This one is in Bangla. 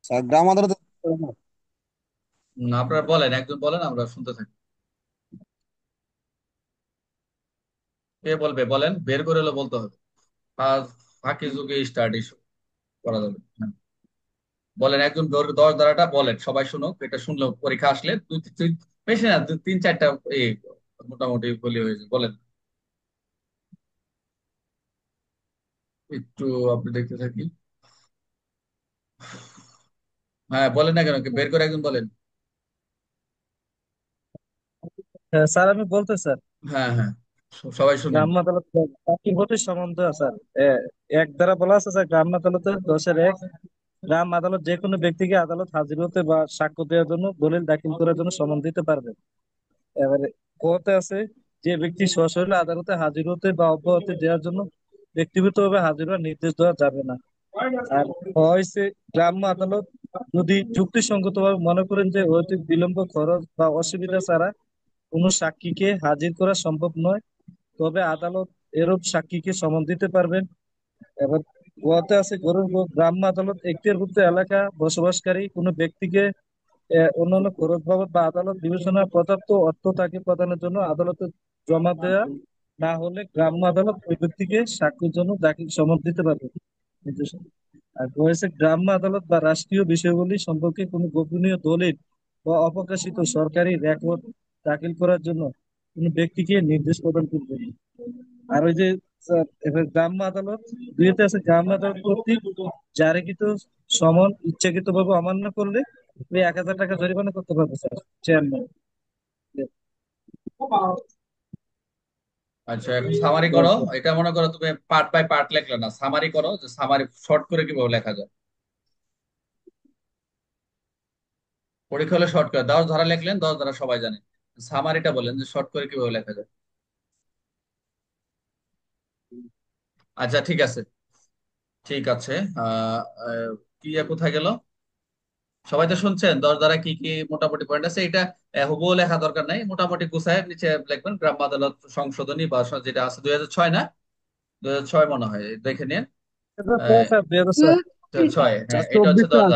গ্রাম আদালতে আপনারা বলেন, একজন বলেন, আমরা শুনতে থাকি। কে বলবে বলেন, বের করে হলে বলতে হবে। আজ ফাঁকি যুগে স্টাডি করা যাবে, হ্যাঁ। বলেন একজন 10 ধারাটা বলেন, সবাই শুনুক, এটা শুনলো পরীক্ষা আসলে বেশি না, 3-4টা এই মোটামুটি বলি হয়েছে, বলেন। একটু আপনি দেখতে থাকি। হ্যাঁ বলেন না কেন, বের করে একজন বলেন। হ্যাঁ স্যার, আমি বলতে স্যার, হ্যাঁ হ্যাঁ, সবাই শুনেন। গ্রাম্য আদালত চাকরির প্রতি সম্বন্ধ স্যার। এক দ্বারা বলা আছে স্যার, গ্রাম্য আদালতের 10-এর 1, গ্রাম আদালত যে কোনো ব্যক্তিকে আদালত হাজির হতে বা সাক্ষ্য দেওয়ার জন্য দলিল দাখিল করার জন্য সমন দিতে পারবে। এবারে কোর্টে আছে, যে ব্যক্তি সশরীরে আদালতে হাজির হতে বা অব্যাহতি দেওয়ার জন্য ব্যক্তিগতভাবে হাজির হওয়ার নির্দেশ দেওয়া যাবে না। আর হয়েছে, গ্রাম্য আদালত যদি যুক্তিসঙ্গতভাবে মনে করেন যে অধিক বিলম্ব, খরচ বা অসুবিধা ছাড়া কোনো সাক্ষীকে হাজির করা সম্ভব নয়, তবে আদালত এরূপ সাক্ষীকে সমন দিতে পারবেন। এবার গোয়াতে আছে, গ্রাম্য আদালত এখতিয়ারভুক্ত এলাকা বসবাসকারী কোনো ব্যক্তিকে অন্যান্য খরচ বাবদ বা আদালত বিবেচনায় পর্যাপ্ত অর্থ তাকে প্রদানের জন্য আদালতে জমা দেয়া না হলে গ্রাম্য আদালত ওই ব্যক্তিকে সাক্ষীর জন্য দাখিল সমন দিতে পারবে। নির্দেশ। আর রয়েছে, গ্রাম্য আদালত বা রাষ্ট্রীয় বিষয়গুলি সম্পর্কে কোনো গোপনীয় দলিল বা অপ্রকাশিত সরকারি রেকর্ড দাখিল করার জন্য কোনো ব্যক্তিকে নির্দেশ প্রদান করবে। আর ওই যে স্যার, এবার গ্রাম্য আদালত দুইতে আছে, গ্রাম্য আদালত কর্তৃক জারিকৃত সমন ইচ্ছাকৃতভাবে অমান্য করলে ওই 1,000 টাকা জরিমানা করতে পারবে স্যার, চেয়ারম্যান। আচ্ছা, এখন সামারি করো। এটা মনে করো তুমি পার্ট বাই পার্ট লেখলে না, সামারি করো, যে সামারি শর্ট করে কিভাবে লেখা যায়। পরীক্ষা হলে শর্ট করে 10 ধারা লিখলেন, 10 ধারা সবাই জানে। সামারিটা বলেন যে শর্ট করে কিভাবে লেখা যায়। আচ্ছা ঠিক আছে, ঠিক আছে। আহ আহ, কি কোথায় গেল? সবাই তো শুনছেন 10 ধারা কি কি মোটামুটি পয়েন্ট আছে, এটা হুবহু লেখা দরকার নাই, মোটামুটি গুছায় নিচে লিখবেন গ্রাম্য আদালত সংশোধনী বা যেটা আছে 2006 না, 2006 মনে হয়, দেখে নিন। স্যার 2006। 2006, হ্যাঁ, এটা হচ্ছে 2024 দশ সাল।